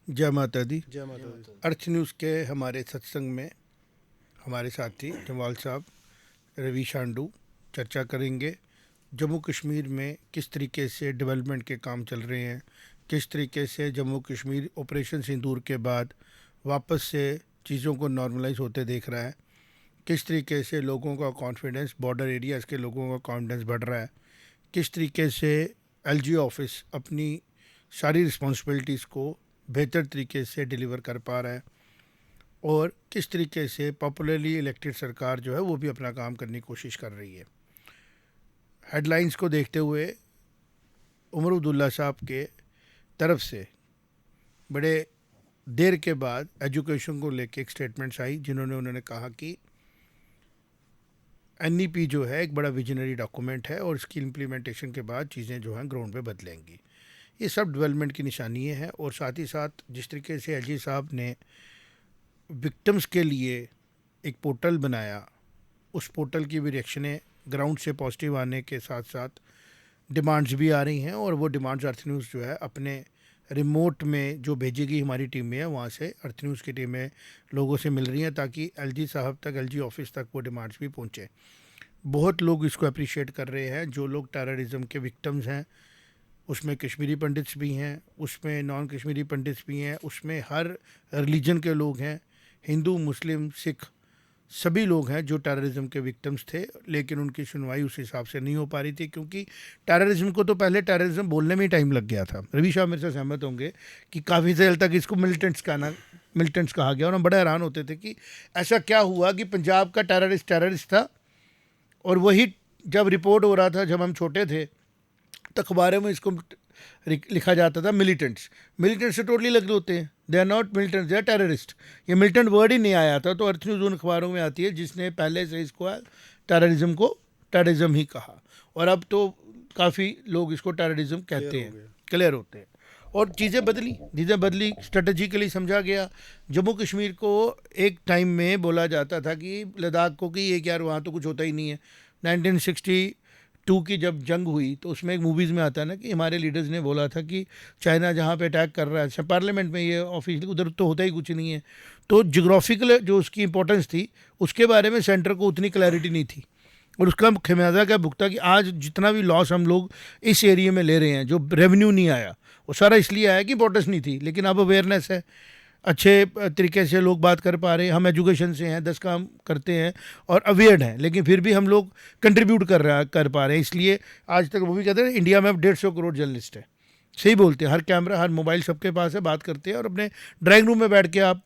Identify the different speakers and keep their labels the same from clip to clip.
Speaker 1: जय माता दी।
Speaker 2: जय माता दी।
Speaker 1: अर्थ न्यूज़ के हमारे सत्संग में हमारे साथी जमाल साहब रवि शांडू चर्चा करेंगे जम्मू कश्मीर में किस तरीके से डेवलपमेंट के काम चल रहे हैं, किस तरीके से जम्मू कश्मीर ऑपरेशन सिंदूर के बाद वापस से चीज़ों को नॉर्मलाइज होते देख रहा है, किस तरीके से लोगों का कॉन्फिडेंस, बॉर्डर एरियाज़ के लोगों का कॉन्फिडेंस बढ़ रहा है, किस तरीके से एलजी ऑफिस अपनी सारी रिस्पॉन्सिबिलिटीज़ को बेहतर तरीके से डिलीवर कर पा रहा है और किस तरीके से पॉपुलरली इलेक्टेड सरकार जो है वो भी अपना काम करने की कोशिश कर रही है। हेडलाइंस को देखते हुए उमर अब्दुल्ला साहब के तरफ से बड़े देर के बाद एजुकेशन को लेके एक स्टेटमेंट्स आई जिन्होंने उन्होंने कहा कि एनईपी जो है एक बड़ा विजनरी डॉक्यूमेंट है और इसकी इम्प्लीमेंटेशन के बाद चीज़ें जो हैं ग्राउंड पे बदलेंगी। ये सब डेवलपमेंट की निशानी है और साथ ही साथ जिस तरीके से एलजी साहब ने विक्टिम्स के लिए एक पोर्टल बनाया, उस पोर्टल की भी रिएक्शनें ग्राउंड से पॉजिटिव आने के साथ साथ डिमांड्स भी आ रही हैं और वो डिमांड्स अर्थ न्यूज़ जो है अपने रिमोट में जो भेजेगी हमारी टीमें हैं वहाँ से अर्थ न्यूज़ की टीमें लोगों से मिल रही हैं ताकि एलजी साहब तक, एलजी ऑफिस तक वो डिमांड्स भी पहुँचे। बहुत लोग इसको अप्रिशिएट कर रहे हैं। जो लोग टेररिज्म के विक्टिम्स हैं उसमें कश्मीरी पंडित्स भी हैं, उसमें नॉन कश्मीरी पंडित्स भी हैं, उसमें हर रिलीजन के लोग हैं, हिंदू, मुस्लिम, सिख सभी लोग हैं जो टेररिज्म के विक्टिम्स थे, लेकिन उनकी सुनवाई उस हिसाब से नहीं हो पा रही थी क्योंकि टेररिज्म को तो पहले टेररिज्म बोलने में ही टाइम लग गया था। रवि शाह मेरे से सहमत होंगे कि काफ़ी देर तक इसको मिलिटेंट्स कहा गया और हम बड़े हैरान होते थे कि ऐसा क्या हुआ कि पंजाब का टेररिस्ट था और वही जब रिपोर्ट हो रहा था, जब हम छोटे थे तो अखबारों में इसको लिखा जाता था मिलिटेंट्स से टोटली अलग होते हैं। They are not militants, they are terrorist. ये मिलिटेंट वर्ड ही नहीं आया था। तो अर्थ न्यूज़ उन अखबारों में आती है जिसने पहले से इसको टेररिज्म को टेररिज्म ही कहा और अब तो काफ़ी लोग इसको टेररिज्म कहते हैं, क्लियर होते हैं। और चीज़ें बदली, स्ट्रेटजिकली समझा गया। जम्मू कश्मीर को एक टाइम में बोला जाता था कि लद्दाख को कि ये क्या, वहाँ तो कुछ होता ही नहीं है। 1962 की जब जंग हुई तो उसमें एक मूवीज़ में आता है ना कि हमारे लीडर्स ने बोला था कि चाइना जहाँ पे अटैक कर रहा है, अच्छा पार्लियामेंट में ये ऑफिशियली, उधर तो होता ही कुछ नहीं है। तो जोग्राफिकल जो उसकी इंपॉर्टेंस थी उसके बारे में सेंटर को उतनी क्लैरिटी नहीं थी और उसका खमियाजा क्या भुगता कि आज जितना भी लॉस हम लोग इस एरिया में ले रहे हैं, जो रेवेन्यू नहीं आया वो सारा इसलिए आया कि इंपॉर्टेंस नहीं थी। लेकिन अब अवेयरनेस है, अच्छे तरीके से लोग बात कर पा रहे हैं, हम एजुकेशन से हैं, 10 काम करते हैं और अवेयर्ड हैं, लेकिन फिर भी हम लोग कंट्रीब्यूट कर पा रहे हैं। इसलिए आज तक वो भी कहते हैं इंडिया में अब 150 करोड़ जर्नलिस्ट है। सही बोलते हैं, हर कैमरा, हर मोबाइल सबके पास है, बात करते हैं और अपने ड्राइंग रूम में बैठ के आप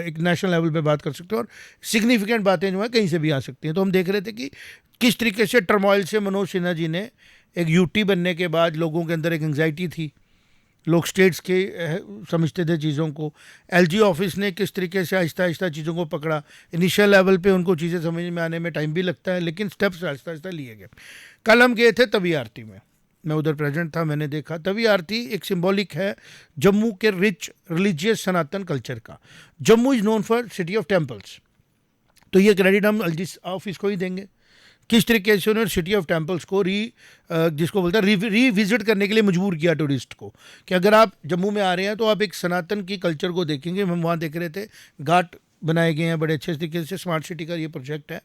Speaker 1: एक नेशनल लेवल पे बात कर सकते हो और सिग्निफिकेंट बातें जो है कहीं से भी आ सकती हैं। तो हम देख रहे थे कि किस तरीके से टर्मोइल से मनोज सिन्हा जी ने, एक यूटी बनने के बाद लोगों के अंदर एक एंग्जाइटी थी, लोग स्टेट्स के समझते थे चीज़ों को। एलजी ऑफिस ने किस तरीके से आहिस्ता आहिस्ता चीज़ों को पकड़ा। इनिशियल लेवल पे उनको चीज़ें समझ में आने में टाइम भी लगता है, लेकिन स्टेप्स आहिस्ता आहिस्ता लिए गए। कल हम गए थे तवी आरती में, मैं उधर प्रेजेंट था, मैंने देखा तवी आरती एक सिंबॉलिक है जम्मू के रिच रिलीजियस सनातन कल्चर का। Jammu is known for city of temples, तो ये क्रेडिट हम एलजी ऑफिस को ही देंगे। किस तरीके से उन्होंने सिटी ऑफ टेम्पल्स को जिसको बोलता है रीविजिट करने के लिए मजबूर किया टूरिस्ट को कि अगर आप जम्मू में आ रहे हैं तो आप एक सनातन की कल्चर को देखेंगे। हम वहाँ देख रहे थे घाट बनाए गए हैं बड़े अच्छे तरीके से। स्मार्ट सिटी का ये प्रोजेक्ट है।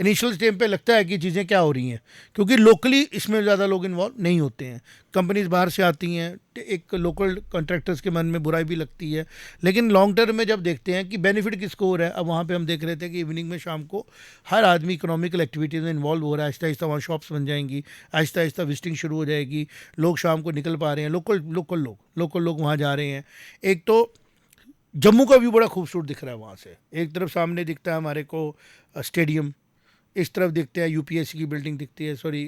Speaker 1: इनिशियल स्टेज पे लगता है कि चीज़ें क्या हो रही हैं क्योंकि लोकली इसमें ज़्यादा लोग इन्वॉल्व नहीं होते हैं, कंपनीज बाहर से आती हैं, एक लोकल कॉन्ट्रैक्टर्स के मन में बुराई भी लगती है। लेकिन लॉन्ग टर्म में जब देखते हैं कि बेनिफिट किसको हो रहा है, अब वहाँ पे हम देख रहे थे कि इवनिंग में शाम को हर आदमी इकोनॉमिकल एक्टिविटीज़ में इन्वॉल्व हो रहा है। आहिस्ता आहिस्ता वहाँ शॉप्स बन जाएंगी, आहिस्ता आहिस्ता विजिटिंग शुरू हो जाएगी, लोग शाम को निकल पा रहे हैं, लोकल लोग वहाँ जा रहे हैं। एक तो जम्मू का व्यू बड़ा खूबसूरत दिख रहा है वहाँ से। एक तरफ सामने दिखता है हमारे को स्टेडियम, इस तरफ दिखते हैं यूपीएससी की बिल्डिंग दिखती है, सॉरी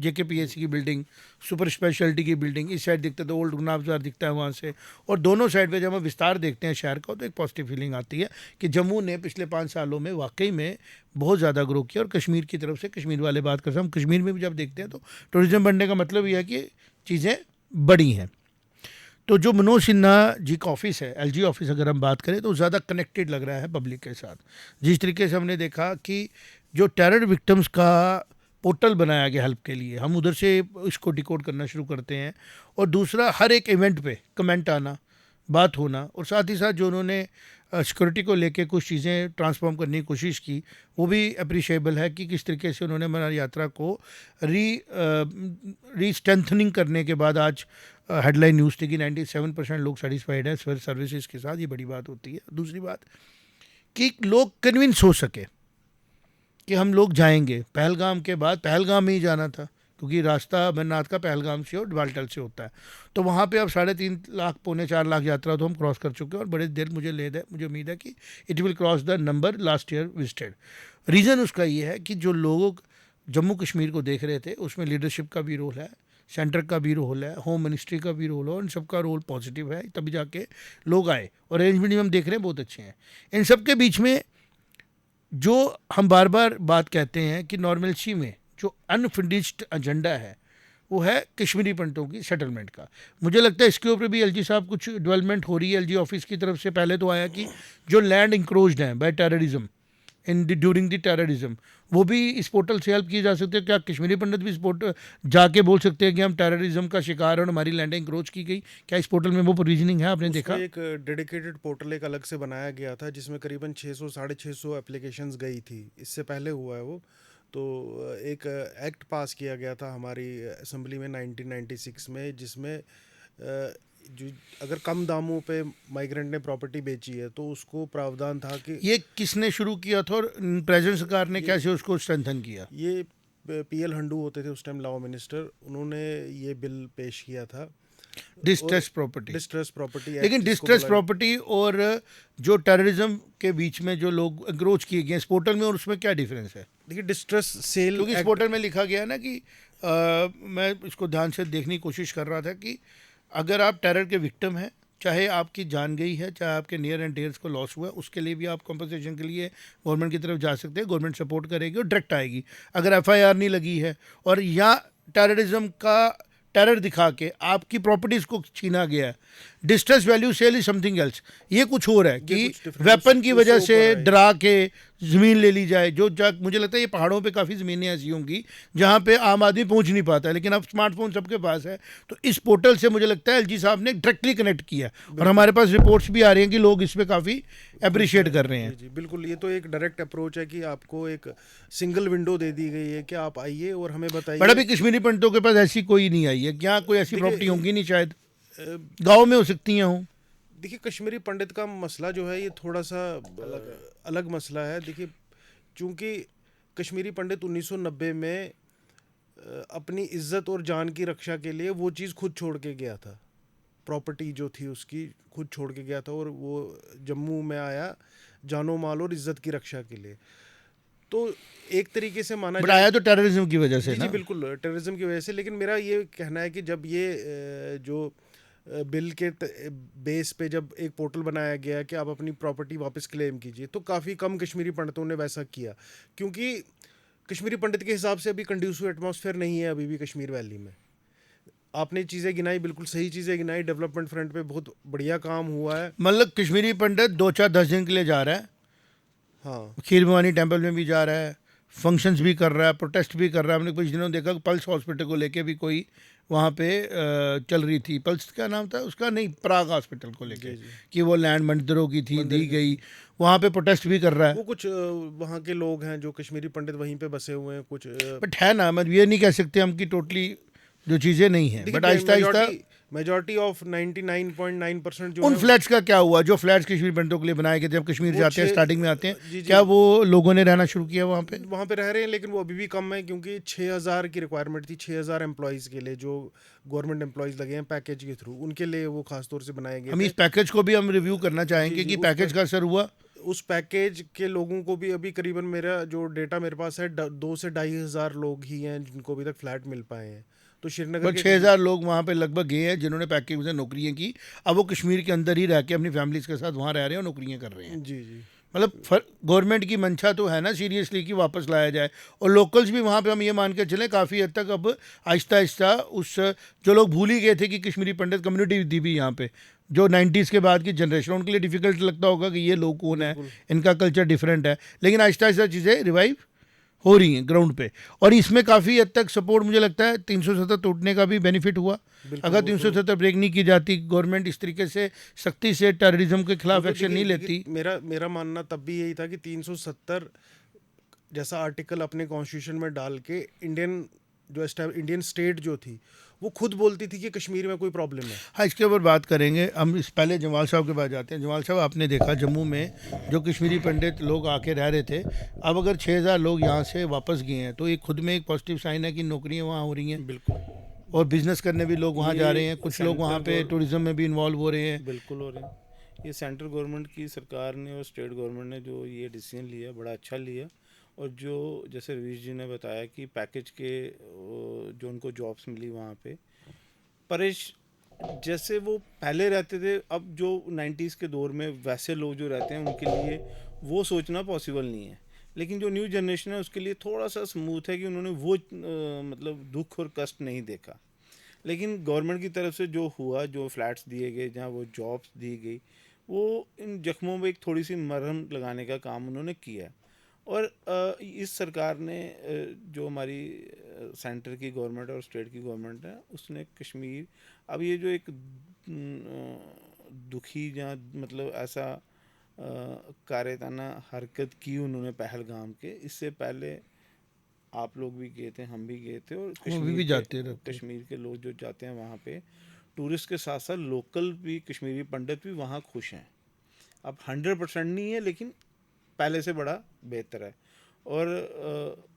Speaker 1: जेकेपीएससी की बिल्डिंग, सुपर स्पेशलिटी की बिल्डिंग, इस साइड दिखता है तो ओल्ड गुनाब बाजार दिखता है वहाँ से। और दोनों साइड पे जब हम विस्तार देखते हैं शहर का तो एक पॉजिटिव फीलिंग आती है कि जम्मू ने पिछले 5 सालों में वाकई में बहुत ज़्यादा ग्रो किया। और कश्मीर की तरफ से, कश्मीर वाले बात करते हैं, हम कश्मीर में भी जब देखते हैं तो टूरिज़्म बढ़ने का मतलब ये है कि चीज़ें बड़ी हैं। तो जो मनोज सिन्हा जी का ऑफिस है, एलजी ऑफिस, अगर हम बात करें तो ज़्यादा कनेक्टेड लग रहा है पब्लिक के साथ। जिस तरीके से हमने देखा कि जो टेरर विक्टिम्स का पोर्टल बनाया गया हेल्प के लिए, हम उधर से इसको डिकोड करना शुरू करते हैं। और दूसरा, हर एक इवेंट पे कमेंट आना, बात होना, और साथ ही साथ जो उन्होंने सिक्योरिटी को लेके कुछ चीज़ें ट्रांसफॉर्म करने की कोशिश की, वो भी अप्रिशिएबल है कि किस तरीके से उन्होंने अमरनाथ यात्रा को री स्ट्रेंथनिंग करने के बाद आज हेडलाइन न्यूज़ थी कि 97% लोग सेटिस्फाइड है सर्विसेज के साथ। ये बड़ी बात होती है। दूसरी बात कि लोग कन्विंस हो सके कि हम लोग जाएंगे। पहलगाम के बाद पहलगाम में ही जाना था, क्योंकि रास्ता अमरनाथ का पहलगाम से और डवालटल से होता है, तो वहाँ पे अब 3.5 लाख पौने 4 लाख यात्रा तो हम क्रॉस कर चुके हैं, और बड़े देर मुझे उम्मीद है कि it will cross the number last year visited. Reason उसका ये है कि जो लोग जम्मू कश्मीर को देख रहे थे उसमें लीडरशिप का भी रोल है, सेंटर का भी रोल है, होम मिनिस्ट्री का भी रोल है, और इन सबका रोल पॉजिटिव है, तभी जाके लोग आए, और अरेंजमेंट हम देख रहे हैं बहुत अच्छे हैं। इन सब के बीच में जो हम बार बार बात कहते हैं कि नॉर्मलसी में जो अनफिनिश्ड एजेंडा है वो है कश्मीरी पंडितों की सेटलमेंट का। मुझे लगता है इसके ऊपर भी एलजी साहब कुछ डेवलपमेंट हो रही है। एलजी ऑफिस की तरफ से पहले तो आया कि जो लैंड इंक्रोच्ड हैं by terrorism during the terrorism, वो भी इस पोर्टल से हेल्प किए जा सकते हैं। क्या कश्मीरी पंडित भी इस पोर्टल जाके बोल सकते हैं कि हम टेररिज्म का शिकार हैं और हमारी लैंड इंक्रोच की गई? क्या इस पोर्टल में वो रीजनिंग है? आपने देखा
Speaker 2: एक डेडिकेटेड पोर्टल एक अलग से बनाया गया था जिसमें करीबन 600 650 एप्लीकेशंस गई थी। इससे पहले हुआ है वो, तो एक एक्ट पास किया गया था हमारी असेंबली में 1996 में, जिसमें जो अगर कम दामों पे माइग्रेंट ने प्रॉपर्टी बेची है तो उसको प्रावधान था कि
Speaker 1: ये किसने शुरू किया था और प्रेजेंट सरकार ने कैसे उसको स्ट्रेंथन किया?
Speaker 2: ये पीएल हंडू होते थे उस टाइम लॉ मिनिस्टर, उन्होंने ये बिल पेश किया था,
Speaker 1: डिस्ट्रेस प्रॉपर्टी।
Speaker 2: प्रॉपर्टी।
Speaker 1: लेकिन डिस्ट्रेस प्रॉपर्टी और जो टेररिज्म के बीच में जो लोग एंक्रोच किए गए इस पोर्टल में, और उसमें क्या डिफरेंस है?
Speaker 2: देखिए डिस्ट्रेस सेल,
Speaker 1: क्योंकि इस पोर्टल में लिखा गया है ना कि मैं इसको ध्यान से देखने की कोशिश कर रहा था कि अगर आप टेरर के विक्टिम हैं, चाहे आपकी जान गई है, चाहे आपके नियर एंड डियर्स को लॉस हुआ है, उसके लिए भी आप कॉम्पनसेशन के लिए गवर्नमेंट की तरफ जा सकते हैं। गवर्नमेंट सपोर्ट करेगी और डायरेक्ट आएगी। अगर एफआईआर नहीं लगी है और या टेररिज्म का टेरर दिखा के आपकी प्रॉपर्टीज़ को छीना गया है, distress value sale is something else. ये कुछ और है कि वेपन की वजह से डरा के ज़मीन ले ली जाए। मुझे लगता है ये पहाड़ों पे काफ़ी ज़मीनें ऐसी होंगी जहाँ पे आम आदमी पहुँच नहीं पाता है, लेकिन अब स्मार्टफोन सबके पास है। तो इस पोर्टल से मुझे लगता है एलजी साहब ने डायरेक्टली कनेक्ट किया, और हमारे पास रिपोर्ट्स भी आ रही हैं कि लोग इस पर काफ़ी अप्रिशिएट कर रहे हैं।
Speaker 2: जी बिल्कुल, ये तो एक डायरेक्ट अप्रोच है कि आपको एक सिंगल विंडो दे दी गई है कि आप आइए और हमें बताइए।
Speaker 1: बट अभी कश्मीरी पंडितों के पास ऐसी कोई नहीं आई है क्या? कोई ऐसी प्रॉपर्टी होंगी नहीं, शायद गाँव में हो सकती हैं हों।
Speaker 2: देखिए कश्मीरी पंडित का मसला जो है ये थोड़ा सा अलग मसला है। देखिए चूँकि कश्मीरी पंडित 1990 में अपनी इज्जत और जान की रक्षा के लिए वो चीज़ खुद छोड़ के गया था, प्रॉपर्टी जो थी उसकी खुद छोड़ के गया था, और वो जम्मू में आया जानो माल और इज्जत की रक्षा के लिए। तो एक तरीके से माना
Speaker 1: आया तो टेररिज्म की वजह से
Speaker 2: जी,
Speaker 1: ना?
Speaker 2: जी बिल्कुल टेररिज्म की वजह से। लेकिन मेरा ये कहना है कि जब ये जो बिल के बेस पे जब एक पोर्टल बनाया गया कि आप अपनी प्रॉपर्टी वापस क्लेम कीजिए, तो काफ़ी कम कश्मीरी पंडितों ने वैसा किया, क्योंकि कश्मीरी पंडित के हिसाब से अभी कंड्यूसिव एटमॉस्फेयर नहीं है अभी भी कश्मीर वैली में। आपने चीज़ें गिनाई, बिल्कुल सही चीज़ें गिनाई, डेवलपमेंट फ्रंट पे बहुत बढ़िया काम हुआ है।
Speaker 1: मतलब कश्मीरी पंडित 2-4-10 दिन के लिए जा रहा है,
Speaker 2: हाँ,
Speaker 1: खीर भवानी टेम्पल में भी जा रहा है, फंक्शंस भी कर रहा है, प्रोटेस्ट भी कर रहा है। हमने कुछ दिनों देखा पल्स हॉस्पिटल को लेके भी कोई वहाँ पे चल रही थी। पल्स क्या नाम था उसका? नहीं, प्राग हॉस्पिटल को लेके कि वो लैंड मंदिरों की थी, दी गई, वहाँ पे प्रोटेस्ट भी कर रहा है।
Speaker 2: वो कुछ वहाँ के लोग हैं जो कश्मीरी पंडित वहीं पे बसे हुए हैं कुछ,
Speaker 1: बट है ना, मतलब ये नहीं कह सकते हम कि टोटली जो चीज़ें नहीं हैं, but Aahista Aahista
Speaker 2: majority of 99.9% जो
Speaker 1: उन फ्लैट्स का क्या हुआ जो फ्लैट्स कश्मीर पंडितों के लिए बनाए गए थे? हम कश्मीर जाते हैं, स्टार्टिंग में आते हैं, क्या वो लोगों ने रहना शुरू किया वहाँ पे?
Speaker 2: वहाँ पे रह रहे हैं, लेकिन वो अभी भी कम है, क्योंकि 6000 की रिक्वायरमेंट थी, 6000 एम्प्लॉयज़ के लिए जो गवर्नमेंट एम्प्लॉयज़ लगे हैं पैकेज के थ्रू, उनके लिए वो खासतौर से बनाए गए।
Speaker 1: हम इस पैकेज को भी हम रिव्यू करना चाहेंगे कि पैकेज का असर हुआ।
Speaker 2: उस पैकेज के लोगों को भी अभी करीबन, मेरा जो डेटा मेरे पास है, 2 से 2500 लोग ही हैं जिनको अभी तक फ्लैट मिल पाए हैं। तो श्रीनगर
Speaker 1: 6000 लोग वहाँ पे लगभग गए हैं जिन्होंने पैकेज में नौकरियाँ की। अब वो कश्मीर के अंदर ही रह के अपनी फैमिलीज के साथ वहाँ रह रहे हैं और नौकरियाँ कर रहे हैं।
Speaker 2: जी जी,
Speaker 1: मतलब गवर्नमेंट की मंशा तो है ना सीरियसली कि वापस लाया जाए, और लोकल्स भी वहाँ पे हम ये मान के चलें काफ़ी हद तक अब आहिस्ता आहिस्ता उस जो लोग भूल ही गए थे कि कश्मीरी पंडित कम्युनिटी थी भी यहाँ पे, जो 90s के बाद की जनरेशन, उनके लिए डिफ़िकल्ट लगता होगा कि ये लोग कौन है, इनका कल्चर डिफरेंट है, लेकिन आहिस्ता आहिस्ता चीज़ें रिवाइव हो रही हैं ग्राउंड पे। और इसमें काफ़ी हद तक सपोर्ट मुझे लगता है 370 टूटने का भी बेनिफिट हुआ। अगर 370 ब्रेक नहीं की जाती, गवर्नमेंट इस तरीके से सख्ती से टेररिज्म के खिलाफ एक्शन नहीं लेती।
Speaker 2: मेरा मानना तब भी यही था कि 370 जैसा आर्टिकल अपने कॉन्स्टिट्यूशन में डाल के इंडियन स्टेट जो थी वो खुद बोलती थी कि कश्मीर में कोई प्रॉब्लम है।
Speaker 1: हाँ, इसके ऊपर बात करेंगे हम। इस पहले जमाल साहब के पास जाते हैं। जमाल साहब, आपने देखा जम्मू में जो कश्मीरी पंडित लोग आके रह रहे थे, अब अगर 6000 लोग यहाँ से वापस गए हैं तो ये खुद में एक पॉजिटिव साइन है कि नौकरियाँ वहाँ हो रही हैं।
Speaker 3: बिल्कुल।
Speaker 1: और बिजनेस करने भी लोग वहाँ जा रहे हैं, कुछ लोग वहाँ पे टूरिज्म में भी इन्वॉल्व हो रहे हैं।
Speaker 3: बिल्कुल हो रहे हैं। ये सेंट्रल गवर्नमेंट की सरकार ने और स्टेट गवर्नमेंट ने जो ये डिसीजन लिया, बड़ा अच्छा लिया। और जो जैसे रवीश जी ने बताया कि पैकेज के जो उनको जॉब्स मिली वहाँ पे, परेश जैसे वो पहले रहते थे, अब जो 90s के दौर में वैसे लोग जो रहते हैं उनके लिए वो सोचना पॉसिबल नहीं है। लेकिन जो न्यू जनरेशन है उसके लिए थोड़ा सा स्मूथ है कि उन्होंने वो मतलब दुख और कष्ट नहीं देखा। लेकिन गवर्नमेंट की तरफ से जो हुआ, जो फ्लैट्स दिए गए, जहाँ वो जॉब्स दी गई, वो इन जख्मों में एक थोड़ी सी मरहम लगाने का काम उन्होंने किया। और इस सरकार ने जो हमारी सेंटर की गवर्नमेंट और स्टेट की गवर्नमेंट है, उसने कश्मीर, अब ये जो एक दुखी जहाँ मतलब ऐसा कार्यताना हरकत की उन्होंने पहलगाम के, इससे पहले आप लोग भी गए थे, हम भी गए थे, और
Speaker 1: भी जाते रहते।
Speaker 3: कश्मीर के लोग जो जाते हैं वहाँ पे टूरिस्ट के साथ साथ लोकल भी कश्मीरी पंडित भी वहाँ खुश हैं। अब 100% नहीं है लेकिन पहले से बड़ा बेहतर है। और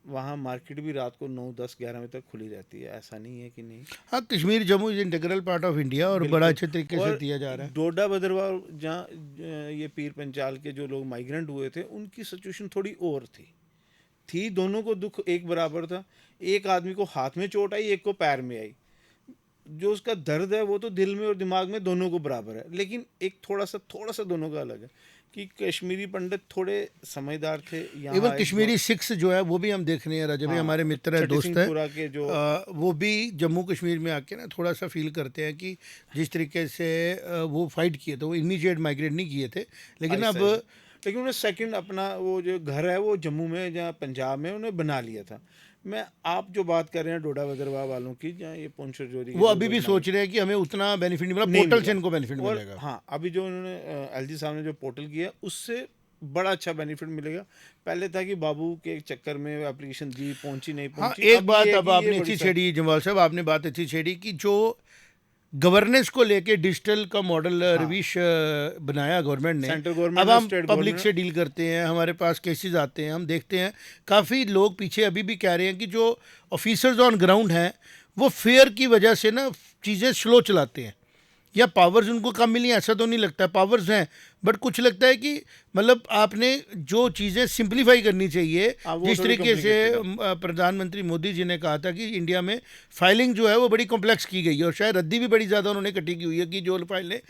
Speaker 3: वहाँ मार्केट भी रात को 9, 10, 11 बजे तक खुली रहती है, ऐसा नहीं है कि नहीं।
Speaker 1: हाँ, Kashmir Jammu is integral part of India और बड़ा अच्छे तरीके से दिया जा रहा है।
Speaker 3: डोडा भद्रवाह जहाँ ये पीर पंचाल के जो लोग माइग्रेंट हुए थे, उनकी सिचुएशन थोड़ी और थी। दोनों को दुख एक बराबर था। एक आदमी को हाथ में चोट आई, एक को पैर में आई। जो उसका दर्द है वो तो दिल में और दिमाग में दोनों को बराबर है, लेकिन एक थोड़ा सा दोनों का अलग है कि कश्मीरी पंडित थोड़े समझदार थे।
Speaker 1: इवन कश्मीरी सिख्स जो है वो भी हम देख रहे हैं, रजब भाई हमारे मित्र है, दोस्त है, जो वो भी जम्मू कश्मीर में आके ना थोड़ा सा फील करते हैं कि जिस तरीके से वो फाइट किए थे, वो इमीडिएट माइग्रेट नहीं किए थे, लेकिन
Speaker 3: उन्हें सेकंड अपना वो जो घर है वो जम्मू में, जहाँ पंजाब में उन्हें बना लिया था। मैं आप जो बात कर रहे हैं डोडा भद्रवाह वालों की, जहाँ ये पुंछ रजौरी,
Speaker 1: वो अभी भी सोच रहे हैं कि हमें उतना बेनिफिट नहीं मिला, पोर्टल से इनको बेनिफिट मिलेगा।
Speaker 3: हाँ, अभी जो उन्होंने एलजी साहब ने जो पोर्टल किया उससे बड़ा अच्छा बेनिफिट मिलेगा। पहले था कि बाबू के चक्कर में एप्लीकेशन दी, पहुंची नहीं पहुंची।
Speaker 1: हाँ, एक बात अब आपने अच्छी छेड़ी जमाल साहब, आपने बात अच्छी छेड़ी कि जो गवर्नेंस को लेके डिजिटल का मॉडल रवीश बनाया गवर्नमेंट ने,
Speaker 3: सेंट्रल गवर्नमेंट,
Speaker 1: अब हम पब्लिक से डील करते हैं, हमारे पास केसेस आते हैं, हम देखते हैं काफ़ी लोग पीछे अभी भी कह रहे हैं कि जो ऑफिसर्स ऑन ग्राउंड हैं वो फेयर की वजह से ना चीज़ें स्लो चलाते हैं, या पावर्स उनको कम मिली, ऐसा तो नहीं लगता, पावर्स हैं, बट कुछ लगता है कि मतलब आपने जो चीज़ें सिंप्लीफाई करनी चाहिए। जिस तरीके से प्रधानमंत्री मोदी जी ने कहा था कि इंडिया में फाइलिंग जो है वो बड़ी कॉम्प्लेक्स की गई है, और शायद रद्दी भी बड़ी ज़्यादा उन्होंने इकट्ठी की हुई है कि जो फाइलें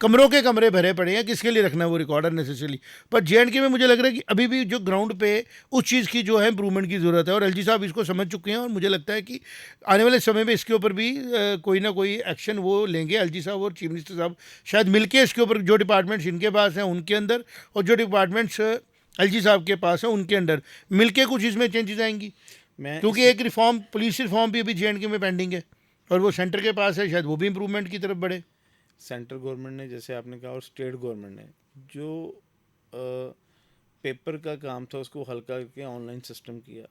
Speaker 1: कमरों के कमरे भरे पड़े हैं, किसके लिए रखना है वो रिकॉर्डर नेसेसरी। पर जे.एंड.के में मुझे लग रहा है कि अभी भी जो ग्राउंड पे उस चीज़ की जो है इम्प्रूवमेंट की ज़रूरत है, और एलजी साहब इसको समझ चुके हैं, और मुझे लगता है कि आने वाले समय में इसके ऊपर भी कोई ना कोई एक्शन वो लेंगे। एलजी साहब और चीफ मिनिस्टर साहब शायद मिलके इसके ऊपर, जो डिपार्टमेंट्स इनके पास हैं उनके अंदर, और जो डिपार्टमेंट्स एलजी साहब के पास हैं उनके अंदर मिलके कुछ इसमें चेंजेस आएंगी। क्योंकि एक रिफॉर्म, पुलिस रिफॉर्म भी अभी जे.एंड.के में पेंडिंग है, और वो सेंटर के पास है, शायद वो भी इम्प्रूवमेंट की तरफ बढ़े।
Speaker 3: सेंट्रल गवर्नमेंट ने, जैसे आपने कहा, और स्टेट गवर्नमेंट ने जो पेपर का काम था उसको हल्का करके ऑनलाइन सिस्टम किया,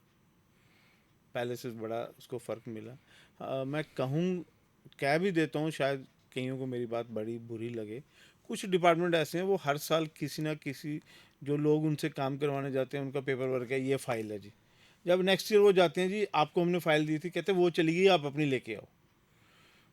Speaker 3: पहले से बड़ा उसको फ़र्क मिला। मैं कह भी देता हूँ, शायद कईयों को मेरी बात बड़ी बुरी लगे, कुछ डिपार्टमेंट ऐसे हैं वो हर साल किसी ना किसी जो लोग उनसे काम करवाने जाते हैं उनका पेपर वर्क है, ये फ़ाइल है जी, जब नेक्स्ट ईयर वो जाते हैं जी आपको हमने फ़ाइल दी थी, कहते वो चली गई, आप अपनी लेके आओ।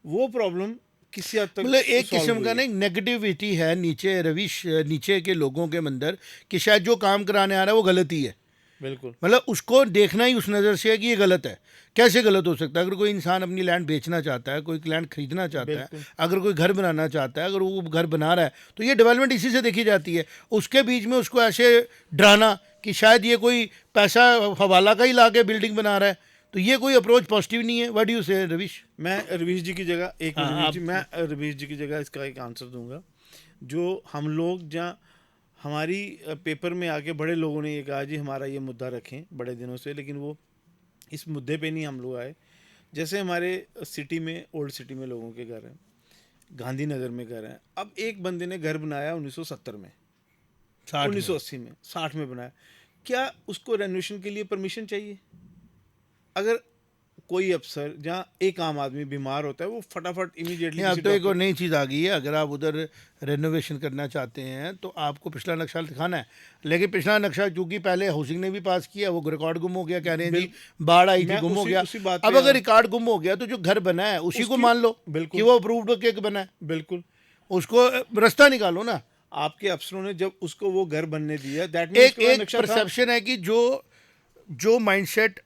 Speaker 3: वो प्रॉब्लम किसी हद तक
Speaker 1: मतलब एक किस्म का ना नेगेटिविटी है नीचे रविश, नीचे के लोगों के अंदर, कि शायद जो काम कराने आ रहा है वो गलत ही है।
Speaker 3: बिल्कुल,
Speaker 1: मतलब उसको देखना ही उस नज़र से है कि ये गलत है। कैसे गलत हो सकता है? अगर कोई इंसान अपनी लैंड बेचना चाहता है, कोई लैंड खरीदना चाहता है, अगर कोई घर बनाना चाहता है, अगर वो घर बना रहा है, तो ये डेवलपमेंट इसी से देखी जाती है। उसके बीच में उसको ऐसे डराना कि शायद ये कोई पैसा हवाला का ही ला के बिल्डिंग बना रहा है, तो ये कोई अप्रोच पॉजिटिव नहीं है। व्हाट डू यू से रविश?
Speaker 3: मैं रवीश जी की जगह मैं रवीश जी की जगह इसका एक आंसर दूंगा। जो हम लोग जहाँ हमारी पेपर में आके बड़े लोगों ने ये कहा जी हमारा ये मुद्दा रखें बड़े दिनों से, लेकिन वो इस मुद्दे पे नहीं हम लोग आए। जैसे हमारे सिटी में, ओल्ड सिटी में लोगों के घर हैं, गांधीनगर में घर हैं। अब एक बंदे ने घर बनाया 1970 में, 1980 में, 60 में बनाया, क्या उसको रेनोवेशन के लिए परमिशन चाहिए? अगर कोई अफसर, जहाँ एक आम आदमी बीमार होता है, वो फटाफट इमीडिएटली
Speaker 1: अब तो एक और नई चीज़ आ गई है, अगर आप उधर रेनोवेशन करना चाहते हैं तो आपको पिछला नक्शा दिखाना है, लेकिन पिछला नक्शा चूंकि पहले हाउसिंग ने भी पास किया, वो रिकॉर्ड गुम हो गया, कह रहे हैं जी बाढ़ आई थी, गुम हो गया। अब अगर रिकॉर्ड गुम हो गया तो जो घर बना है उसी को मान लो कि वो अप्रूव्ड केक बना है,
Speaker 3: बिल्कुल
Speaker 1: उसको रास्ता निकालो ना।
Speaker 3: आपके अफसरों ने जब उसको वो घर बनने दिया, दैट
Speaker 1: एक परसेप्शन है कि जो माइंडसेट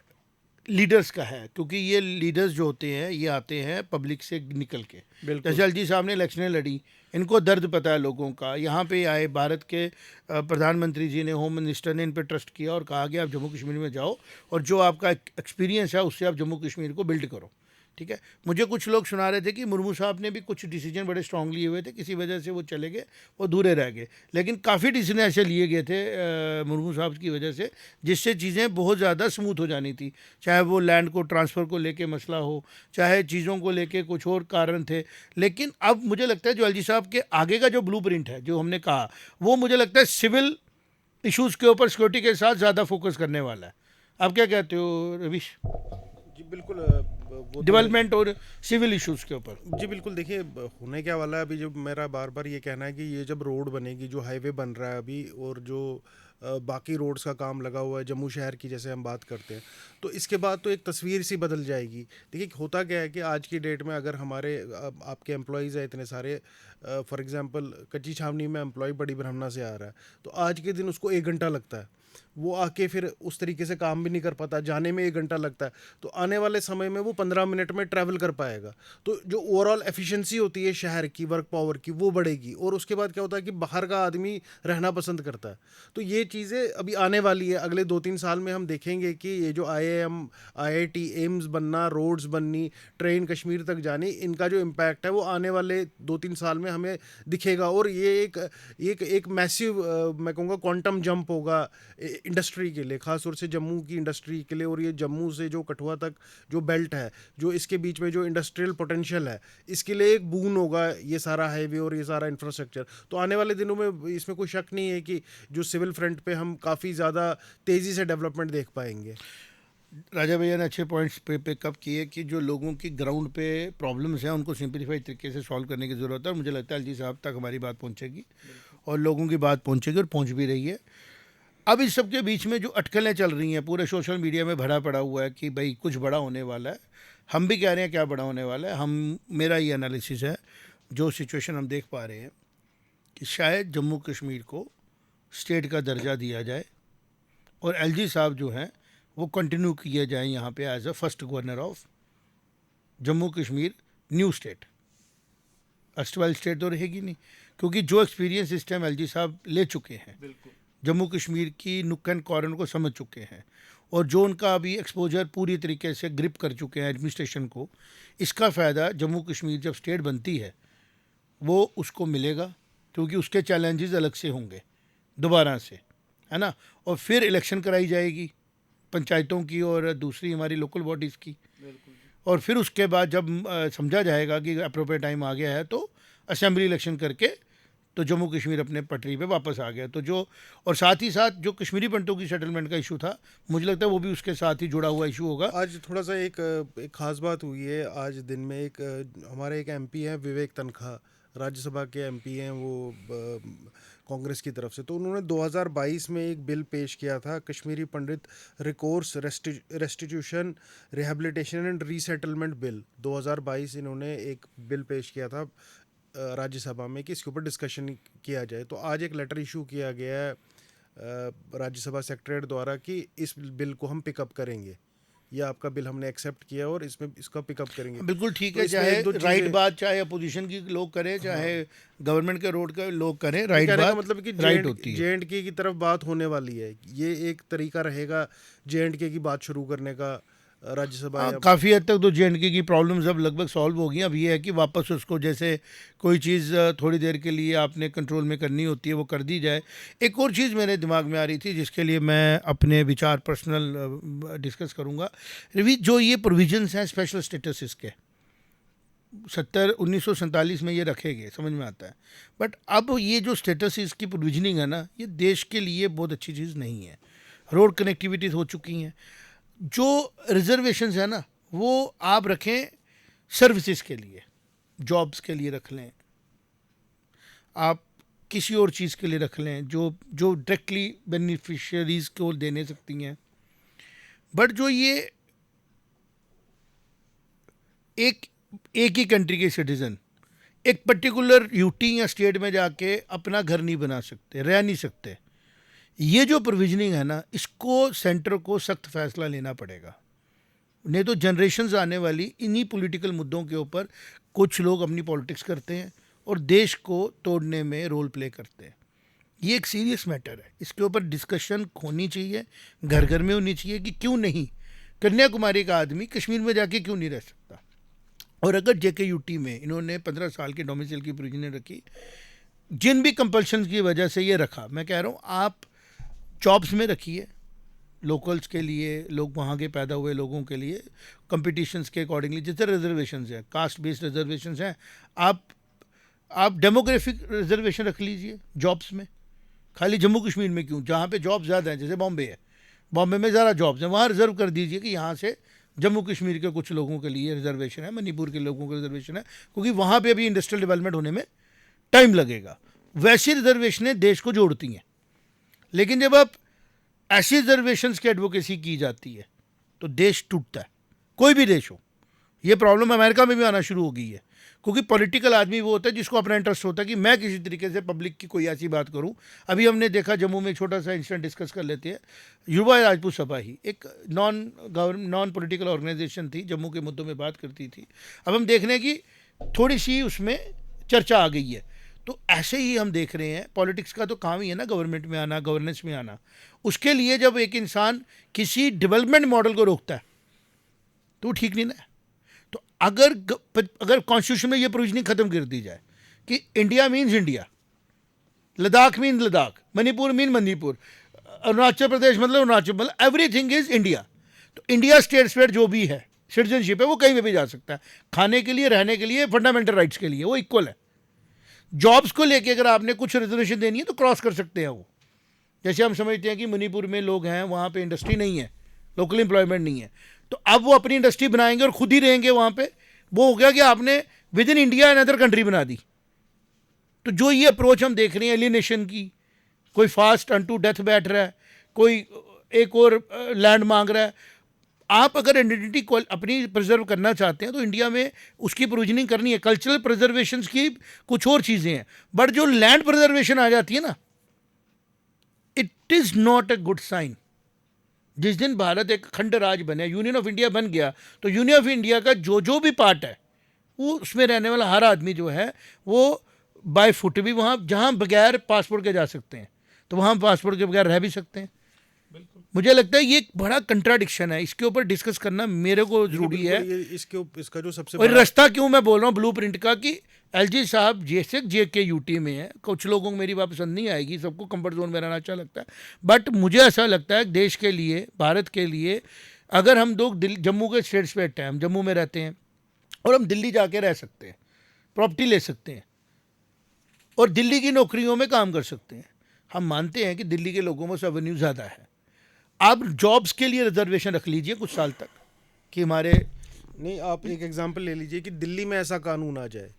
Speaker 1: लीडर्स का है, क्योंकि ये लीडर्स जो होते हैं ये आते हैं पब्लिक से निकल के, जैसे एलजी साहब ने इलेक्शनें लड़ी, इनको दर्द पता है लोगों का, यहाँ पे आए, भारत के प्रधानमंत्री जी ने, होम मिनिस्टर ने इन पे ट्रस्ट किया और कहा कि आप जम्मू कश्मीर में जाओ और जो आपका एक्सपीरियंस है उससे आप जम्मू कश्मीर को बिल्ड करो। ठीक है, मुझे कुछ लोग सुना रहे थे कि मुर्मू साहब ने भी कुछ डिसीजन बड़े स्ट्रांग लिए हुए थे, किसी वजह से वो चले गए, वो दूरे रह गए, लेकिन काफ़ी डिसीजन ऐसे लिए गए थे मुर्मू साहब की वजह से, जिससे चीज़ें बहुत ज़्यादा स्मूथ हो जानी थी, चाहे वो लैंड को ट्रांसफ़र को लेके मसला हो, चाहे चीज़ों को लेके कुछ और कारण थे। लेकिन अब मुझे लगता है जो एलजी साहब के आगे का जो ब्लूप्रिंट है, जो हमने कहा, वो मुझे लगता है सिविल इशूज़ के ऊपर सिक्योरिटी के साथ ज़्यादा फोकस करने वाला है। आप क्या कहते हो रविश?
Speaker 2: जी बिल्कुल, वो
Speaker 1: डेवलपमेंट और सिविल इश्यूज़ के ऊपर।
Speaker 2: जी बिल्कुल, देखिए होने क्या वाला है अभी, जब मेरा बार बार ये कहना है कि ये जब रोड बनेगी, जो हाईवे बन रहा है अभी, और जो बाकी रोड्स का काम लगा हुआ है जम्मू शहर की, जैसे हम बात करते हैं, तो इसके बाद तो एक तस्वीर सी बदल जाएगी। देखिए होता क्या है कि आज की डेट में अगर हमारे आपके एम्प्लॉयज़ हैं इतने सारे, फॉर एग्जांपल कच्ची छावनी में एम्प्लॉय बड़ी ब्रह्मणा से आ रहा है, तो आज के दिन उसको 1 घंटा लगता है, वो आके फिर उस तरीके से काम भी नहीं कर पाता, जाने में 1 घंटा लगता है, तो आने वाले समय में वो 15 मिनट में ट्रैवल कर पाएगा। तो जो ओवरऑल एफिशिएंसी होती है शहर की, वर्क पावर की, वो बढ़ेगी। और उसके बाद क्या होता है कि बाहर का आदमी रहना पसंद करता है। तो ये चीज़ें अभी आने वाली है, अगले 2-3 साल में हम देखेंगे कि ये जो IIM, IIT, एम्स बनना, रोड्स बननी, ट्रेन कश्मीर तक जानी, इनका जो इम्पैक्ट है वो आने वाले 2-3 साल में हमें दिखेगा। और ये एक मैसिव, मैं कहूँगा क्वांटम जंप होगा इंडस्ट्री के लिए, खास तौर से जम्मू की इंडस्ट्री के लिए। और ये जम्मू से जो कठुआ तक जो बेल्ट है, जो इसके बीच में जो इंडस्ट्रियल पोटेंशियल है, इसके लिए एक बून होगा ये सारा हाईवे और ये सारा इंफ्रास्ट्रक्चर। तो आने वाले दिनों में इसमें कोई शक नहीं है कि जो सिविल फ्रंट पे हम काफ़ी ज़्यादा तेज़ी से डेवलपमेंट देख पाएंगे।
Speaker 1: राजा भैया ने अच्छे पॉइंट्स पे पिकअप किए कि जो लोगों की ग्राउंड पे प्रॉब्लम्स हैं उनको सिंपलीफाइड तरीके से सॉल्व करने की ज़रूरत है, और मुझे लगता है एलजी साहब तक हमारी बात पहुंचेगी और लोगों की बात पहुंचेगी और पहुंच भी रही है। अब इस सब के बीच में जो अटकलें चल रही हैं, पूरे सोशल मीडिया में भरा पड़ा हुआ है कि भाई कुछ बड़ा होने वाला है, हम भी कह रहे हैं क्या बड़ा होने वाला है। मेरा ये एनालिसिस है, जो सिचुएशन हम देख पा रहे हैं, कि शायद जम्मू कश्मीर को स्टेट का दर्जा दिया जाए और एलजी साहब जो हैं वो कंटिन्यू किए जाएं यहाँ पे as a first governor of Jammu Kashmir new state. Erstwhile state तो रहेगी नहीं, क्योंकि जो एक्सपीरियंस इस टाइम एलजी साहब ले चुके हैं, जम्मू कश्मीर की नुक्कड़ एंड कॉर्नर को समझ चुके हैं, और जो उनका अभी एक्सपोजर पूरी तरीके से ग्रिप कर चुके हैं एडमिनिस्ट्रेशन को, इसका फ़ायदा जम्मू कश्मीर जब स्टेट बनती है वो उसको मिलेगा, क्योंकि उसके चैलेंजेस अलग से होंगे दोबारा से, है ना। और फिर इलेक्शन कराई जाएगी पंचायतों की और दूसरी हमारी लोकल बॉडीज़ की, और फिर उसके बाद जब समझा जाएगा कि अप्रोप्रिएट टाइम आ गया है तो असेंबली इलेक्शन करके तो जम्मू कश्मीर अपने पटरी पे वापस आ गया। तो जो, और साथ ही साथ जो कश्मीरी पंटों की सेटलमेंट का इशू था, मुझे लगता है वो भी उसके साथ ही जुड़ा हुआ इशू होगा।
Speaker 2: आज थोड़ा सा एक ख़ास बात हुई है आज दिन में। हमारे एक MP हैं विवेक तनखा, राज्यसभा के MP हैं वो, कांग्रेस की तरफ से। तो उन्होंने 2022 में एक बिल पेश किया था, Kashmiri Pandit recourse restitution rehabilitation and resettlement bill 2022। इन्होंने एक बिल पेश किया था राज्यसभा में कि इसके ऊपर डिस्कशन किया जाए। तो आज एक लेटर इशू किया गया है राज्यसभा सेक्रेटरीट द्वारा कि इस बिल को हम पिकअप करेंगे, ये आपका बिल हमने एक्सेप्ट किया और इसमें इसका पिकअप करेंगे।
Speaker 1: बिल्कुल ठीक है, चाहे राइट बात, चाहे अपोजिशन की लोग करें, चाहे गवर्नमेंट के रोड के लोग करें, राइट बात
Speaker 2: मतलब कि
Speaker 1: राइट होती है।
Speaker 2: JNK की तरफ बात होने वाली है, ये एक तरीका रहेगा JNK की बात शुरू करने का राज्यसभा या
Speaker 1: काफ़ी हद तक तो जे.एंड.के की प्रॉब्लम्स अब लगभग सॉल्व हो गई। अब ये है कि वापस उसको जैसे कोई चीज़ थोड़ी देर के लिए आपने कंट्रोल में करनी होती है वो कर दी जाए। एक और चीज़ मेरे दिमाग में आ रही थी जिसके लिए मैं अपने विचार पर्सनल डिस्कस करूँगा। जो ये प्रोविजंस हैं स्पेशल स्टेटस इसके 1947 में ये रखे गए, समझ में आता है। बट अब ये जो स्टेटस इसकी प्रोविजनिंग है ना, ये देश के लिए बहुत अच्छी चीज़ नहीं है। रोड कनेक्टिविटीज़ हो चुकी हैं। जो रिजर्वेशंस है ना वो आप रखें सर्विसेज के लिए, जॉब्स के लिए रख लें, आप किसी और चीज़ के लिए रख लें जो जो डायरेक्टली बेनिफिशियरीज़ को देने सकती हैं। बट जो ये एक ही कंट्री के सिटीज़न एक पर्टिकुलर यूटी या स्टेट में जाके अपना घर नहीं बना सकते, रह नहीं सकते, ये जो प्रोविजनिंग है ना, इसको सेंटर को सख्त फैसला लेना पड़ेगा। नहीं तो जनरेशन्स आने वाली इन्हीं पॉलिटिकल मुद्दों के ऊपर कुछ लोग अपनी पॉलिटिक्स करते हैं और देश को तोड़ने में रोल प्ले करते हैं। ये एक सीरियस मैटर है, इसके ऊपर डिस्कशन होनी चाहिए, घर घर में होनी चाहिए कि क्यों नहीं कन्याकुमारी का आदमी कश्मीर में जाके क्यों नहीं रह सकता। और अगर JKUT में इन्होंने 15 साल के डोमिसाइल की प्रोविजन रखी, जिन भी कंपल्शन की वजह से ये रखा, मैं कह रहा हूँ आप जॉब्स में रखिए, लोकल्स के लिए, लोग वहाँ के पैदा हुए लोगों के लिए कंपटीशंस के अकॉर्डिंगली जितने रिजर्वेशंस हैं, कास्ट बेस्ड रिजर्वेशंस हैं, आप डेमोग्राफिक रिजर्वेशन रख लीजिए जॉब्स में। खाली जम्मू कश्मीर में क्यों, जहाँ पे जॉब ज़्यादा हैं, जैसे बॉम्बे है, बॉम्बे में ज़्यादा जॉब्स हैं, वहाँ रिजर्व कर दीजिए कि यहाँ से जम्मू कश्मीर के कुछ लोगों के लिए रिजर्वेशन है, मणिपुर के लोगों का रिजर्वेशन है, क्योंकि वहाँ पे अभी इंडस्ट्रियल डेवलपमेंट होने में टाइम लगेगा। वैसी रिजर्वेशनें देश को जोड़ती हैं। लेकिन जब आप ऐसी रिजर्वेशंस की एडवोकेसी की जाती है तो देश टूटता है, कोई भी देश हो। ये प्रॉब्लम अमेरिका में भी आना शुरू हो गई है, क्योंकि पॉलिटिकल आदमी वो होता है जिसको अपना इंटरेस्ट होता है कि मैं किसी तरीके से पब्लिक की कोई ऐसी बात करूं। अभी हमने देखा जम्मू में, छोटा सा इंसिडेंट डिस्कस कर लेते हैं। युवा राजपूत सभा ही एक नॉन पॉलिटिकल ऑर्गेनाइजेशन थी, जम्मू के मुद्दों में बात करती थी। अब हम देख रहे हैं कि थोड़ी सी उसमें चर्चा आ गई है। तो ऐसे ही हम देख रहे हैं, पॉलिटिक्स का तो काम ही है ना गवर्नमेंट में आना, गवर्नेंस में आना। उसके लिए जब एक इंसान किसी डेवलपमेंट मॉडल को रोकता है तो ठीक नहीं ना। तो अगर कॉन्स्टिट्यूशन में ये प्रोविजनिंग खत्म कर दी जाए कि India means India, Ladakh mean Ladakh, Manipur mean Manipur, Arunachal Pradesh मतलब अरुणाचल, मतलब एवरीथिंग इज इंडिया। तो इंडिया स्टेट जो भी है, सिटीजनशिप है, वो कहीं पे भी जा सकता है, खाने के लिए, रहने के लिए, फंडामेंटल राइट्स के लिए वो इक्वल है। जॉब्स को लेके अगर आपने कुछ रिजर्वेशन देनी है तो क्रॉस कर सकते हैं वो। जैसे हम समझते हैं कि मणिपुर में लोग हैं, वहाँ पे इंडस्ट्री नहीं है, लोकल एम्प्लॉयमेंट नहीं है, तो अब वो अपनी इंडस्ट्री बनाएंगे और खुद ही रहेंगे वहाँ पे। वो हो गया कि आपने with in India another country बना दी। तो जो ये अप्रोच हम देख रहे हैं एलिनेशन की, कोई फास्ट अनटू डेथ बैठ रहा है, कोई एक और लैंड मांग रहा है। आप अगर आइडेंटिटी को अपनी प्रिजर्व करना चाहते हैं तो इंडिया में उसकी प्रोविजनिंग करनी है। कल्चरल प्रिजर्वेशन की कुछ और चीज़ें हैं, बट जो लैंड प्रिजर्वेशन आ जाती है ना, it is not a good sign. जिस दिन भारत एक खंड राज बने, यूनियन ऑफ इंडिया बन गया, तो यूनियन ऑफ इंडिया का जो भी पार्ट है वो उसमें रहने वाला हर आदमी जो है वो बाय फुट भी वहाँ, जहाँ बगैर पासपोर्ट के जा सकते हैं, तो वहाँ पासपोर्ट के बगैर रह भी सकते हैं। मुझे लगता है ये एक बड़ा कंट्राडिक्शन है, इसके ऊपर डिस्कस करना मेरे को जरूरी है।
Speaker 2: इसका जो सबसे
Speaker 1: और रास्ता क्यों मैं बोल रहा हूँ ब्लूप्रिंट का, कि LG साहब जैसे JKUT में है, कुछ लोगों को मेरी बात पसंद नहीं आएगी, सबको कंफर्ट जोन में रहना अच्छा लगता है, बट मुझे ऐसा लगता है देश के लिए, भारत के लिए, अगर हम लोग जम्मू के स्टेट्स पे हैं, हम जम्मू में रहते हैं और हम दिल्ली जाके रह सकते हैं, प्रॉपर्टी ले सकते हैं और दिल्ली की नौकरियों में काम कर सकते हैं। हम मानते हैं कि दिल्ली के लोगों में रेवेन्यू ज़्यादा है। आप जॉब्स के लिए रिजर्वेशन रख लीजिए कुछ साल तक कि हमारे,
Speaker 2: नहीं, आप एक एग्जांपल ले लीजिए कि दिल्ली में ऐसा कानून आ जाए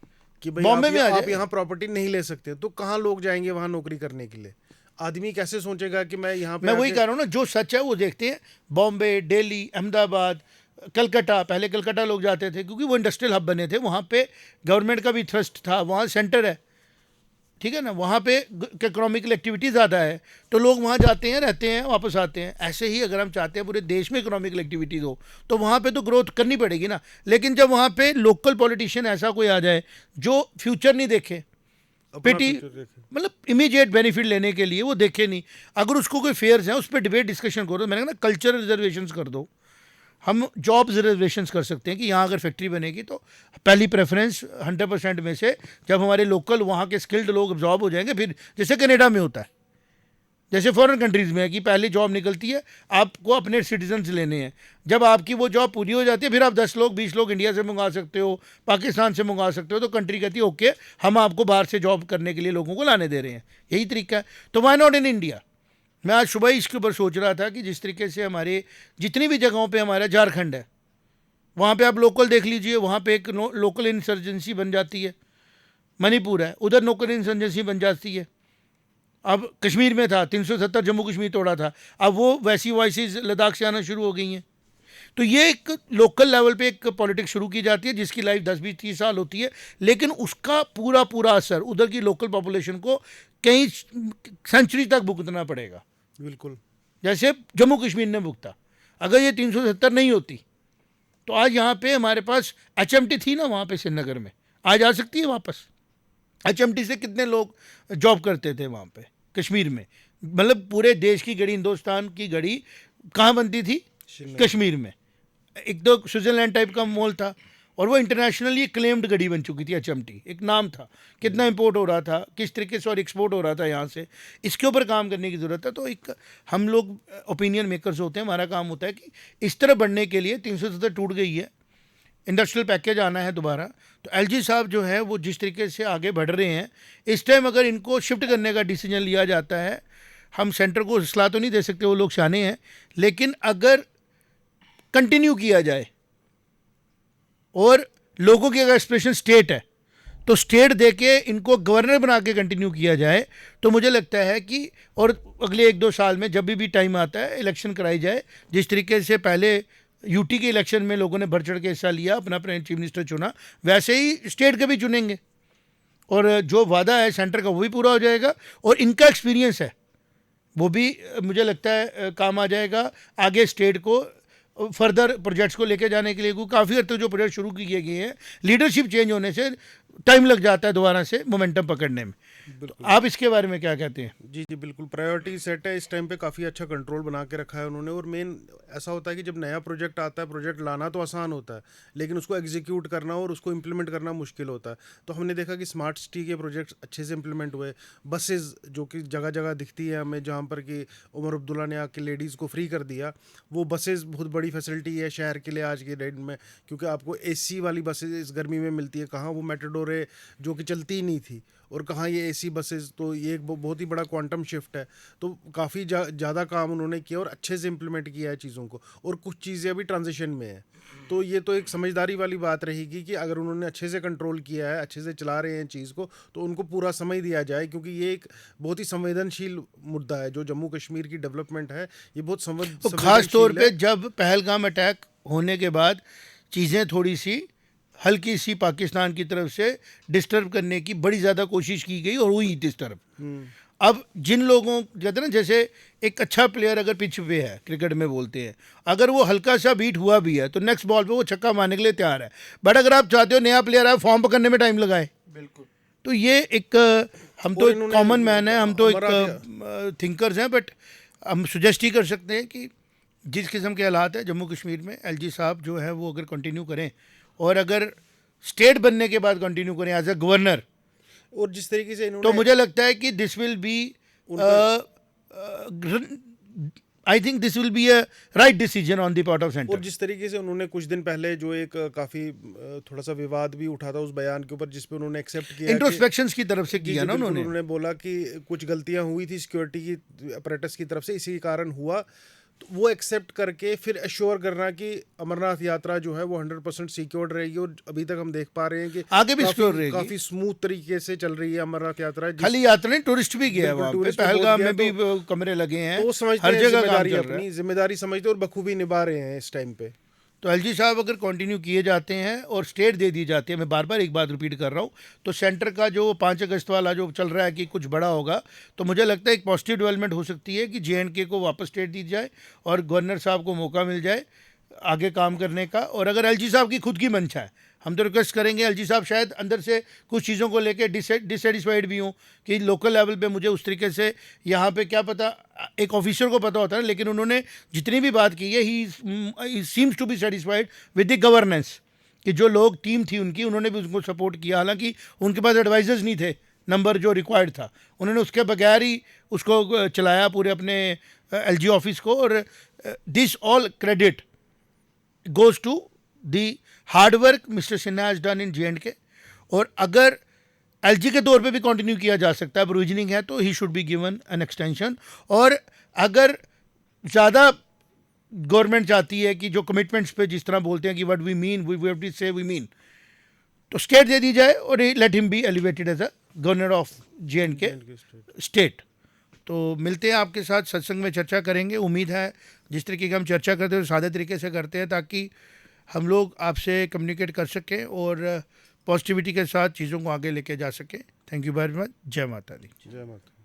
Speaker 2: कि भाई
Speaker 1: बॉम्बे में
Speaker 2: आप यहाँ प्रॉपर्टी नहीं ले सकते, तो कहाँ लोग जाएंगे वहाँ नौकरी करने के लिए? आदमी कैसे सोचेगा कि मैं यहाँ पे,
Speaker 1: मैं वही कह रहा हूँ ना, जो सच है वो देखते हैं। बॉम्बे, दिल्ली, अहमदाबाद, कलकत्ता, पहले कलकत्ता लोग जाते थे क्योंकि वो इंडस्ट्रियल हब बने थे, वहाँ पे गवर्नमेंट का भी थ्रस्ट था, वहाँ सेंटर है, ठीक है ना, वहाँ पे इकोनॉमिकल एक्टिविटी ज़्यादा है, तो लोग वहाँ जाते हैं, रहते हैं, वापस आते हैं। ऐसे ही अगर हम चाहते हैं पूरे देश में इकोनॉमिकल एक्टिविटीज़ हो तो वहाँ पे तो ग्रोथ करनी पड़ेगी ना। लेकिन जब वहाँ पे लोकल पॉलिटिशियन ऐसा कोई आ जाए जो फ्यूचर नहीं देखे, पेटी मतलब इमीडिएट बेनिफिट लेने के लिए वो देखे नहीं, अगर उसको कोई फेयर्स हैं उस पर डिबेट डिस्कशन करो। मैंने कहा ना कल्चरल रिजर्वेशन कर दो, हम जॉब्स रिजर्वेशंस कर सकते हैं कि यहाँ अगर फैक्ट्री बनेगी तो पहली प्रेफरेंस 100% में से जब हमारे लोकल वहाँ के स्किल्ड लोग अब्जॉर्ब हो जाएंगे, फिर जैसे कनाडा में होता है, जैसे फॉरेन कंट्रीज़ में है कि पहली जॉब निकलती है, आपको अपने सिटीजन्स लेने हैं, जब आपकी वो जॉब पूरी हो जाती है फिर आप 10 लोग 20 लोग इंडिया से मंगा सकते हो, पाकिस्तान से मंगा सकते हो, तो कंट्री कहती है ओके हम आपको बाहर से जॉब करने के लिए लोगों को लाने दे रहे हैं, यही तरीका है। तो वाई नॉट इन इंडिया। मैं आज सुबह इसके ऊपर सोच रहा था कि जिस तरीके से हमारे जितनी भी जगहों पे हमारा झारखंड है, वहाँ पे आप लोकल देख लीजिए, वहाँ पे एक लोकल इंसर्जेंसी बन जाती है। मणिपुर है, उधर लोकल इंसर्जेंसी बन जाती है। अब कश्मीर में था 370 जम्मू कश्मीर तोड़ा था, अब वो वैसी वॉइसेस लद्दाख से आना शुरू हो गई हैं। तो ये एक लोकल लेवल पे एक पॉलिटिक्स शुरू की जाती है जिसकी लाइफ 10-20-30 साल होती है, लेकिन उसका पूरा पूरा असर उधर की लोकल पॉपुलेशन को कई सेंचुरी तक भुगतना पड़ेगा।
Speaker 2: बिल्कुल,
Speaker 1: जैसे जम्मू कश्मीर ने भुगता। अगर ये 370 नहीं होती तो आज यहाँ पे हमारे पास HMT थी ना, वहाँ पे श्रीनगर में, आज आ सकती है वापस। HMT से कितने लोग जॉब करते थे वहाँ पे कश्मीर में, मतलब पूरे देश की घड़ी, हिंदुस्तान की घड़ी कहाँ बनती थी? कश्मीर में। एक तो स्विट्ज़रलैंड टाइप का माहौल था और वो इंटरनेशनली क्लेम्ड घड़ी बन चुकी थी। HMT एक नाम था, कितना इंपोर्ट हो रहा था, किस तरीके से और एक्सपोर्ट हो रहा था यहाँ से, इसके ऊपर काम करने की ज़रूरत है। तो एक हम लोग ओपिनियन मेकर्स होते हैं, हमारा काम होता है कि इस तरह बढ़ने के लिए 370 टूट गई है, इंडस्ट्रियल पैकेज आना है दोबारा। तो LG साहब जो है वो जिस तरीके से आगे बढ़ रहे हैं, इस टाइम अगर इनको शिफ्ट करने का डिसीजन लिया जाता है, हम सेंटर को सलाह तो नहीं दे सकते, वो लोग शाने हैं, लेकिन अगर कंटिन्यू किया जाए और लोगों की अगर एक्सप्रेशन स्टेट है तो स्टेट दे के इनको गवर्नर बना के कंटिन्यू किया जाए, तो मुझे लगता है कि और अगले 1-2 साल में जब भी टाइम आता है इलेक्शन कराई जाए, जिस तरीके से पहले यूटी के इलेक्शन में लोगों ने बढ़ चढ़ के हिस्सा लिया, अपना अपना चीफ मिनिस्टर चुना, वैसे ही स्टेट के भी चुनेंगे और जो वादा है सेंटर का वो भी पूरा हो जाएगा और इनका एक्सपीरियंस है वो भी मुझे लगता है काम आ जाएगा आगे स्टेट को फर्दर प्रोजेक्ट्स को लेके जाने के लिए। क्योंकि काफ़ी हद तक जो प्रोजेक्ट शुरू किए गए हैं, लीडरशिप चेंज होने से टाइम लग जाता है दोबारा से मोमेंटम पकड़ने में। तो आप इसके बारे में क्या कहते हैं?
Speaker 2: जी जी बिल्कुल, प्रायोरिटी सेट है इस टाइम पे, काफ़ी अच्छा कंट्रोल बना के रखा है उन्होंने। और मेन ऐसा होता है कि जब नया प्रोजेक्ट आता है, प्रोजेक्ट लाना तो आसान होता है लेकिन उसको एग्जीक्यूट करना और उसको इम्प्लीमेंट करना मुश्किल होता है। तो हमने देखा कि स्मार्ट सिटी के प्रोजेक्ट्स अच्छे से इम्प्लीमेंट हुए, बसेज जो कि जगह जगह दिखती है हमें, जहाँ पर कि उमर अब्दुल्ला ने आके लेडीज़ को फ्री कर दिया, वो बसेज बहुत बड़ी फैसिलिटी है शहर के लिए आज के डेट में, क्योंकि आपको AC वाली बसेज इस गर्मी में मिलती है। कहाँ वो मेट्रोडोरे जो कि चलती ही नहीं थी और कहाँ ये AC बसेस, तो ये एक बहुत ही बड़ा क्वांटम शिफ्ट है। तो काफ़ी ज़्यादा काम उन्होंने किया और अच्छे से इम्प्लीमेंट किया है चीज़ों को, और कुछ चीज़ें अभी ट्रांजिशन में है। तो ये तो एक समझदारी वाली बात रहेगी कि अगर उन्होंने अच्छे से कंट्रोल किया है, अच्छे से चला रहे हैं चीज़ को, तो उनको पूरा समय दिया जाए, क्योंकि ये एक बहुत ही संवेदनशील मुद्दा है। जो जम्मू कश्मीर की डेवलपमेंट है ये बहुत
Speaker 1: तो खास तौर पे जब पहलगाम अटैक होने के बाद चीज़ें थोड़ी सी हल्की सी पाकिस्तान की तरफ से डिस्टर्ब करने की बड़ी ज़्यादा कोशिश की गई और हुई डिस्टर्ब। अब जिन लोगों कहते हैं ना, जैसे एक अच्छा प्लेयर अगर पिच पे है, क्रिकेट में बोलते हैं, अगर वो हल्का सा बीट हुआ भी है तो नेक्स्ट बॉल पे वो छक्का मारने के लिए तैयार है। बट अगर आप चाहते हो नया प्लेयर आए, फॉर्म पकड़ने में टाइम लगाए,
Speaker 2: बिल्कुल।
Speaker 1: तो ये एक हम तो एक कॉमन मैन है, हम तो एक थिंकर्स हैं, बट हम सुजेस्ट ही कर सकते हैं कि जिस किस्म के हालात है जम्मू कश्मीर में, LG साहब जो है वो अगर कंटिन्यू करें और अगर स्टेट बनने के बाद कंटिन्यू करें एज अ गवर्नर,
Speaker 2: और जिस तरीके से इन्होंने,
Speaker 1: तो मुझे लगता है कि this will be I think this will be a right decision on the part of centre.
Speaker 2: और जिस तरीके से उन्होंने कुछ दिन पहले जो एक काफ़ी थोड़ा सा विवाद भी उठा था उस बयान के ऊपर, जिसपे उन्होंने एक्सेप्ट किया,
Speaker 1: इंट्रोस्पेक्शंस की तरफ से किया ना
Speaker 2: उन्होंने बोला कि कुछ गलतियां हुई थी सिक्योरिटी की अपरेटस की तरफ से, इसी कारण हुआ। तो वो एक्सेप्ट करके फिर एश्योर करना कि अमरनाथ यात्रा जो है वो 100% सिक्योर्ड रहेगी। और अभी तक हम देख पा रहे हैं कि
Speaker 1: आगे भी सिक्योर रहेगी,
Speaker 2: काफी स्मूथ तरीके से चल रही है अमरनाथ यात्रा।
Speaker 1: खाली यात्रा नहीं, टूरिस्ट भी गया वहाँ पे, पहलगाम में भी कमरे लगे हैं,
Speaker 2: तो समझते
Speaker 1: हर
Speaker 2: हैं
Speaker 1: जगह
Speaker 2: जिम्मेदारी, अपनी जिम्मेदारी समझते और बखूबी निभा रहे हैं इस टाइम पे।
Speaker 1: तो LG साहब अगर कंटिन्यू किए जाते हैं और स्टेट दे दी जाती है, मैं बार बार एक बात रिपीट कर रहा हूँ, तो सेंटर का जो 5 अगस्त वाला जो चल रहा है कि कुछ बड़ा होगा, तो मुझे लगता है एक पॉजिटिव डेवलपमेंट हो सकती है कि JNK को वापस स्टेट दी जाए और गवर्नर साहब को मौका मिल जाए आगे काम करने का। और अगर LG साहब की खुद की मंशा है, हम तो रिक्वेस्ट करेंगे एलजी साहब शायद अंदर से कुछ चीज़ों को लेके डिससेटिस्फाइड भी हों कि लोकल लेवल पे मुझे उस तरीके से यहाँ पे क्या पता, एक ऑफिसर को पता होता है, लेकिन उन्होंने जितनी भी बात की है he seems to be satisfied with the governance, कि जो लोग टीम थी उनकी उन्होंने भी उनको सपोर्ट किया, हालांकि उनके पास एडवाइजर्स नहीं थे नंबर जो रिक्वायर्ड था, उन्होंने उसके बगैर ही उसको चलाया पूरे अपने एलजी ऑफिस को। और this all credit goes to the hard work mister Sinha has done in J&K। और अगर एलजी के तौर पे भी कंटिन्यू किया जा सकता है, प्रोविजनिंग है, तो he should be given an extension. और अगर ज़्यादा गवर्नमेंट चाहती है कि जो कमिटमेंट्स पे जिस तरह बोलते हैं कि what we mean we have to say we mean, तो स्टेट दे दी जाए और let him be elevated as a governor of J&K state. तो मिलते हैं आपके साथ, सत्संग में चर्चा करेंगे। उम्मीद है जिस तरीके की हम चर्चा करते हैं सादे तरीके से करते हैं, ताकि हम लोग आपसे कम्युनिकेट कर सकें और पॉजिटिविटी के साथ चीज़ों को आगे लेके जा सकें। Thank you very much. जय माता दी।
Speaker 2: जय माता।